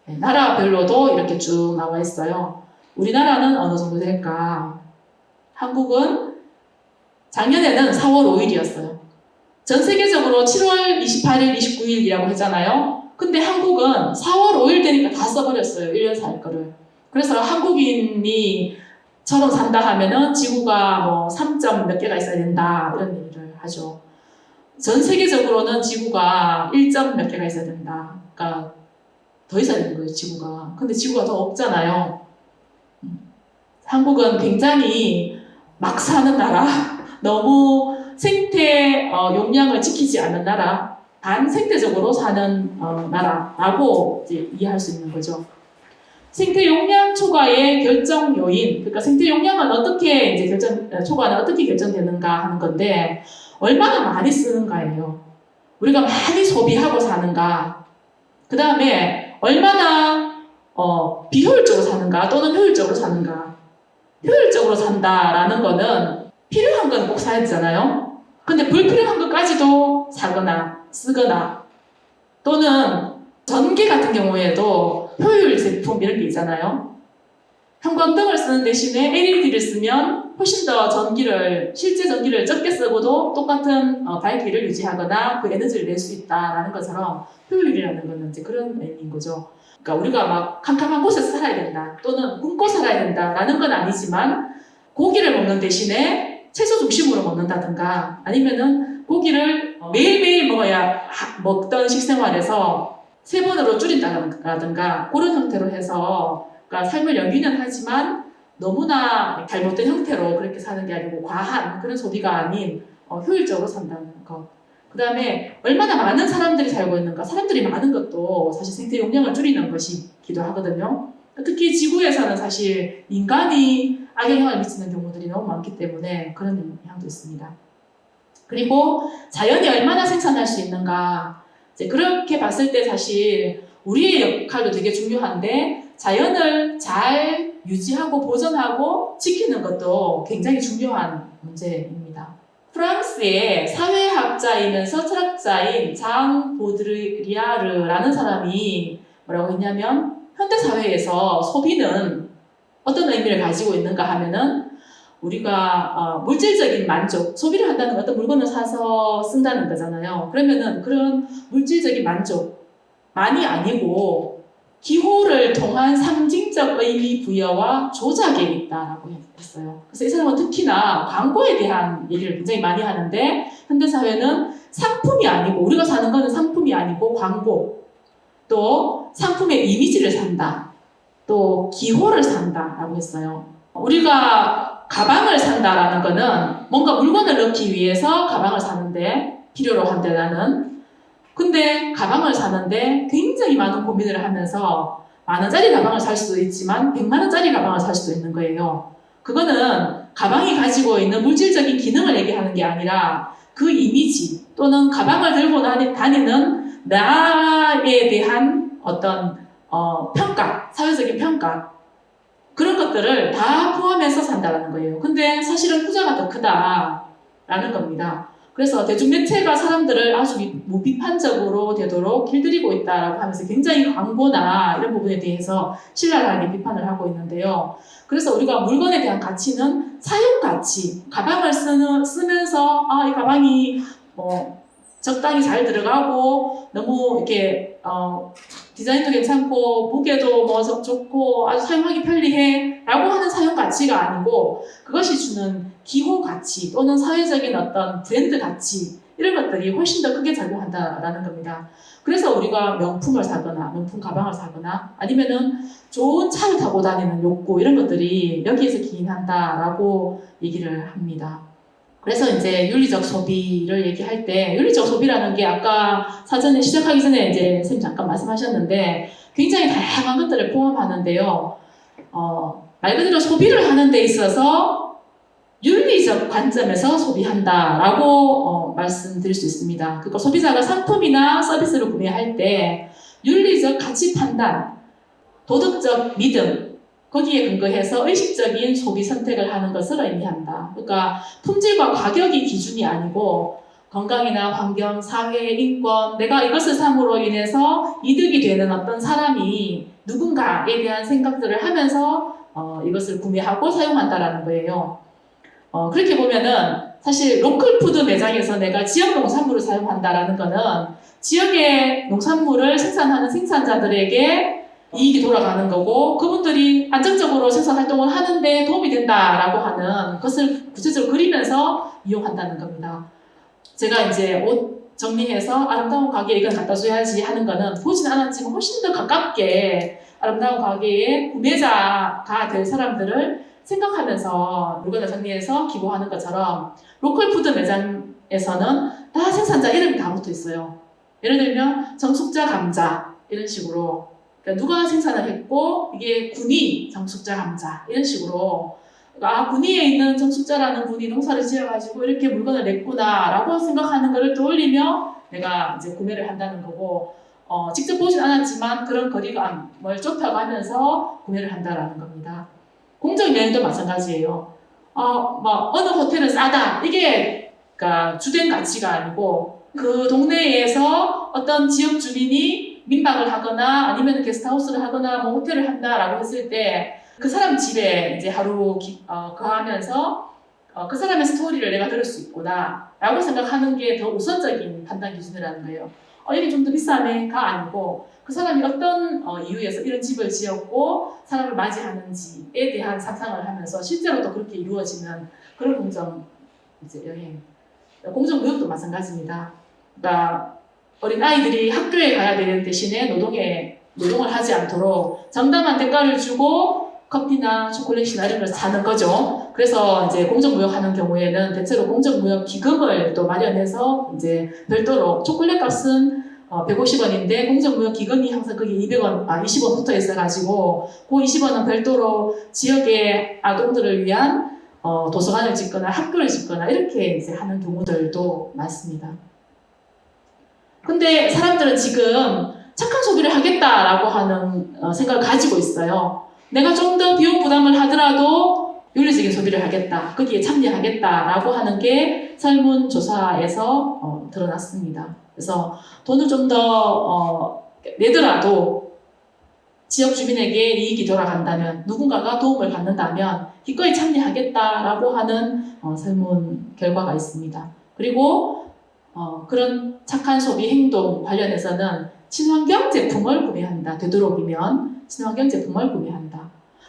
네, 나라별로도 이렇게 쭉 나와 있어요. 우리나라는 어느 정도 될까? 한국은 작년에는 4월 5일이었어요. 전 세계적으로 7월 28일, 29일이라고 했잖아요. 근데 한국은 4월 5일 되니까 다 써버렸어요. 1년 살 거를. 그래서 한국인이 저런 산다 하면은 지구가 뭐 3점 몇 개가 있어야 된다. 이런 얘기를 하죠. 전 세계적으로는 지구가 1점 몇 개가 있어야 된다. 그러니까 더 있어야 되는 거예요, 지구가. 근데 지구가 더 없잖아요. 한국은 굉장히 막 사는 나라, 너무 생태 용량을 지키지 않는 나라, 반생태적으로 사는 나라라고 이제 이해할 수 있는 거죠. 생태 용량 초과의 결정 요인, 그러니까 생태 용량은 어떻게 이제 초과는 어떻게 결정되는가 하는 건데 얼마나 많이 쓰는가예요. 우리가 많이 소비하고 사는가, 그 다음에 얼마나 비효율적으로 사는가 또는 효율적으로 사는가. 효율적으로 산다라는 거는 필요한 건 꼭 사야 되잖아요. 근데 불필요한 것까지도 사거나 쓰거나 또는 전기 같은 경우에도 효율 제품 이런 게 있잖아요. 형광등을 쓰는 대신에 LED를 쓰면 훨씬 더 실제 전기를 적게 쓰고도 똑같은 밝기를 유지하거나 그 에너지를 낼 수 있다라는 것처럼 효율이라는 거는 이제 그런 의미인 거죠. 그러니까 우리가 막 캄캄한 곳에서 살아야 된다 또는 굶고 살아야 된다라는 건 아니지만 고기를 먹는 대신에 채소 중심으로 먹는다든가 아니면은 고기를 매일매일 먹던 식생활에서 3번으로 줄인다든가 그런 형태로 해서 그러니까 삶을 연기는 하지만 너무나 잘못된 형태로 그렇게 사는 게 아니고 과한 그런 소비가 아닌 효율적으로 산다는 것. 그 다음에 얼마나 많은 사람들이 살고 있는가. 사람들이 많은 것도 사실 생태 용량을 줄이는 것이기도 하거든요. 특히 지구에서는 사실 인간이 악영향을 미치는 경우들이 너무 많기 때문에 그런 영향도 있습니다. 그리고 자연이 얼마나 생산할 수 있는가. 이제 그렇게 봤을 때 사실 우리의 역할도 되게 중요한데 자연을 잘 유지하고 보존하고 지키는 것도 굉장히 중요한 문제입니다. 프랑스의 사회학자이면서 철학자인 장 보드리아르라는 사람이 뭐라고 했냐면 현대사회에서 소비는 어떤 의미를 가지고 있는가 하면은 우리가 물질적인 만족, 소비를 한다는 건 어떤 물건을 사서 쓴다는 거잖아요. 그러면은 그런 물질적인 만족만이 아니고 기호를 통한 상징적 의미 부여와 조작에 있다라고 했어요. 그래서 이 사람은 특히나 광고에 대한 얘기를 굉장히 많이 하는데 현대사회는 상품이 아니고 우리가 사는 거는 상품이 아니고 광고 또 상품의 이미지를 산다 또 기호를 산다라고 했어요. 우리가 가방을 산다라는 거는 뭔가 물건을 넣기 위해서 가방을 사는데 필요로 한데 나는 근데 가방을 사는데 굉장히 많은 고민을 하면서 만원짜리 가방을 살 수도 있지만 100만원짜리 가방을 살 수도 있는 거예요. 그거는 가방이 가지고 있는 물질적인 기능을 얘기하는 게 아니라 그 이미지 또는 가방을 들고 다니는 나에 대한 어떤 평가, 사회적인 평가 그런 것들을 다 포함해서 산다는 거예요. 근데 사실은 후자가 더 크다라는 겁니다. 그래서 대중매체가 사람들을 아주 무비판적으로 되도록 길들이고 있다라고 하면서 굉장히 광고나 이런 부분에 대해서 신랄하게 비판을 하고 있는데요. 그래서 우리가 물건에 대한 가치는 사용 가치, 가방을 쓰면서 이 가방이 적당히 잘 들어가고 너무 이렇게 디자인도 괜찮고 무게도 좋고 아주 사용하기 편리해 라고 하는 사용 가치가 아니고 그것이 주는 기호 가치 또는 사회적인 어떤 브랜드 가치 이런 것들이 훨씬 더 크게 작용한다라는 겁니다. 그래서 우리가 명품을 사거나 명품 가방을 사거나 아니면은 좋은 차를 타고 다니는 욕구 이런 것들이 여기에서 기인한다라고 얘기를 합니다. 그래서 이제 윤리적 소비를 얘기할 때 윤리적 소비라는 게 아까 사전에 시작하기 전에 이제 선생님 잠깐 말씀하셨는데 굉장히 다양한 것들을 포함하는데요. 말 그대로 소비를 하는 데 있어서 윤리적 관점에서 소비한다라고 말씀드릴 수 있습니다. 그러니까 소비자가 상품이나 서비스를 구매할 때 윤리적 가치 판단, 도덕적 믿음 거기에 근거해서 의식적인 소비 선택을 하는 것을 의미한다. 그러니까 품질과 가격이 기준이 아니고 건강이나 환경, 사회, 인권, 내가 이것을 삼으로 인해서 이득이 되는 어떤 사람이 누군가에 대한 생각들을 하면서 이것을 구매하고 사용한다라는 거예요. 그렇게 보면은 사실 로컬푸드 매장에서 내가 지역 농산물을 사용한다라는 거는 지역의 농산물을 생산하는 생산자들에게 이익이 돌아가는 거고 그분들이 안정적으로 생산 활동을 하는데 도움이 된다라고 하는 것을 구체적으로 그리면서 이용한다는 겁니다. 제가 이제 옷 정리해서 아름다운 가게에 이걸 갖다 줘야지 하는 거는 보진 않았지만 훨씬 더 가깝게 아름다운 가게의 구매자가 될 사람들을 생각하면서 물건을 정리해서 기부하는 것처럼 로컬푸드 매장에서는 다 생산자 이름이 다 붙어 있어요. 예를 들면 정숙자 감자 이런 식으로 그러니까 누가 생산을 했고 이게 군이 정숙자 감자 이런 식으로 군위에 있는 정숙자라는 분이 농사를 지어가지고 이렇게 물건을 냈구나 라고 생각하는 것을 떠올리며 내가 이제 구매를 한다는 거고 직접 보진 않았지만 그런 거리감을 좁혀가면서 구매를 한다라는 겁니다. 공적 여행도 마찬가지예요. 어느 호텔은 싸다 이게 그러니까 주된 가치가 아니고 그 동네에서 어떤 지역 주민이 민박을 하거나 아니면 게스트하우스를 하거나 뭐 호텔을 한다라고 했을 때 그 사람 집에 이제 하루 거하면서 그 사람의 스토리를 내가 들을 수 있구나 라고 생각하는 게 더 우선적인 판단 기준이라는 거예요. 이게 좀 더 비싸네가 아니고 그 사람이 어떤 이유에서 이런 집을 지었고 사람을 맞이하는지에 대한 상상을 하면서 실제로 또 그렇게 이루어지는 그런 공정 이제 여행. 공정무역도 마찬가지입니다. 그러니까 어린 아이들이 학교에 가야 되는 대신에 노동을 하지 않도록 정당한 대가를 주고 커피나 초콜릿이나 이런 걸 사는 거죠. 그래서 이제 공정무역하는 경우에는 대체로 공정무역 기금을 또 마련해서 이제 별도로 초콜릿 값은 150원인데 공정무역 기금이 항상 그게 20원 붙어 있어가지고 그 20원은 별도로 지역의 아동들을 위한 도서관을 짓거나 학교를 짓거나 이렇게 이제 하는 경우들도 많습니다. 근데 사람들은 지금 착한 소비를 하겠다라고 하는 생각을 가지고 있어요. 내가 좀 더 비용 부담을 하더라도 윤리적인 소비를 하겠다, 거기에 참여하겠다라고 하는 게 설문조사에서 드러났습니다. 그래서 돈을 좀 더 내더라도 지역 주민에게 이익이 돌아간다면, 누군가가 도움을 받는다면 기꺼이 참여하겠다라고 하는 설문 결과가 있습니다. 그리고 그런 착한 소비 행동 관련해서는 친환경 제품을 구매한다. 되도록이면 친환경 제품을 구매한다.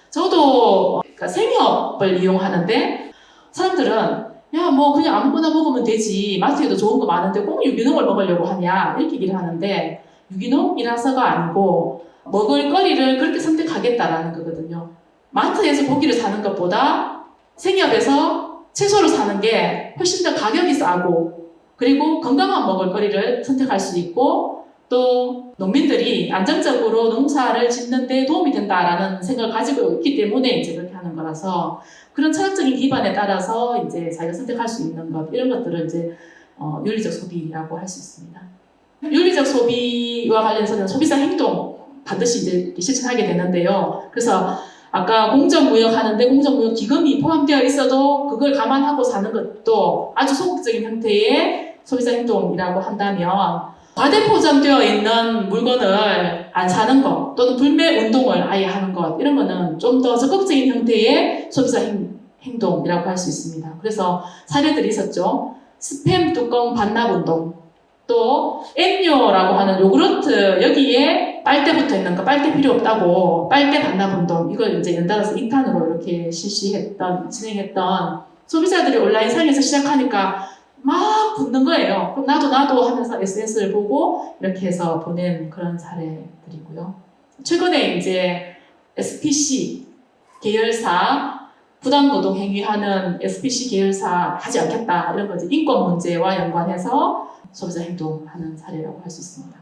저도 생협을 이용하는데 사람들은 야, 뭐 그냥 아무거나 먹으면 되지. 마트에도 좋은 거 많은데 꼭 유기농을 먹으려고 하냐 이렇게 얘기를 하는데 유기농이라서가 아니고 먹을 거리를 그렇게 선택하겠다라는 거거든요. 마트에서 고기를 사는 것보다 생협에서 채소를 사는 게 훨씬 더 가격이 싸고 그리고 건강한 먹을거리를 선택할 수 있고 또 농민들이 안정적으로 농사를 짓는 데 도움이 된다라는 생각을 가지고 있기 때문에 이제 그렇게 하는 거라서 그런 철학적인 기반에 따라서 이제 자기가 선택할 수 있는 것 이런 것들을 이제 윤리적 소비라고 할 수 있습니다. 윤리적 소비와 관련해서는 소비자 행동 반드시 이제 실천하게 되는데요. 그래서 아까 공정무역 하는데 공정무역 기금이 포함되어 있어도 그걸 감안하고 사는 것도 아주 소극적인 형태의 소비자 행동이라고 한다면 과대포장되어 있는 물건을 안 사는 것 또는 불매 운동을 아예 하는 것 이런 거는 좀 더 적극적인 형태의 소비자 행동이라고 할 수 있습니다. 그래서 사례들이 있었죠. 스팸 뚜껑 반납 운동 또 엠뇨라고 하는 요구르트 여기에 빨대 붙어 있는 거 빨대 필요 없다고 빨대 반납 운동 이걸 이제 연달아서 2탄으로 이렇게 진행했던 소비자들이 온라인 상에서 시작하니까 막 붙는 거예요. 그럼 나도 하면서 SNS를 보고 이렇게 해서 보낸 그런 사례들이고요. 최근에 이제 SPC 계열사 부당노동 행위하는 SPC 계열사 하지 않겠다 이런 거지 인권 문제와 연관해서 소비자 행동하는 사례라고 할 수 있습니다.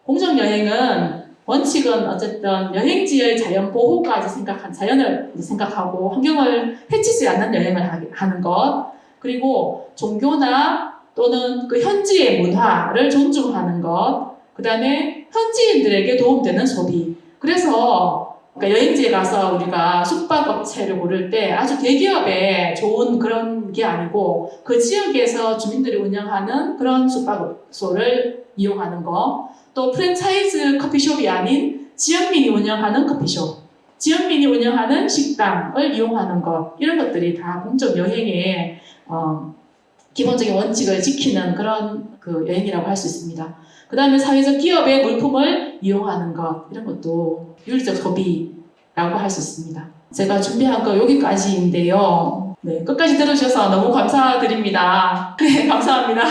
공정여행은 원칙은 어쨌든 여행지의 자연 보호까지 자연을 생각하고 환경을 해치지 않는 여행을 하는 것 그리고 종교나 또는 그 현지의 문화를 존중하는 것, 그 다음에 현지인들에게 도움되는 소비. 그래서 그러니까 여행지에 가서 우리가 숙박업체를 고를 때 아주 대기업에 좋은 그런 게 아니고 그 지역에서 주민들이 운영하는 그런 숙박업소를 이용하는 거, 또 프랜차이즈 커피숍이 아닌 지역민이 운영하는 커피숍, 지역민이 운영하는 식당을 이용하는 것, 이런 것들이 다 공적 여행의 기본적인 원칙을 지키는 그런 그 여행이라고 할 수 있습니다. 그 다음에 사회적 기업의 물품을 이용하는 것 이런 것도 윤리적 소비라고 할 수 있습니다. 제가 준비한 거 여기까지인데요. 네, 끝까지 들어주셔서 너무 감사드립니다. 네, 감사합니다.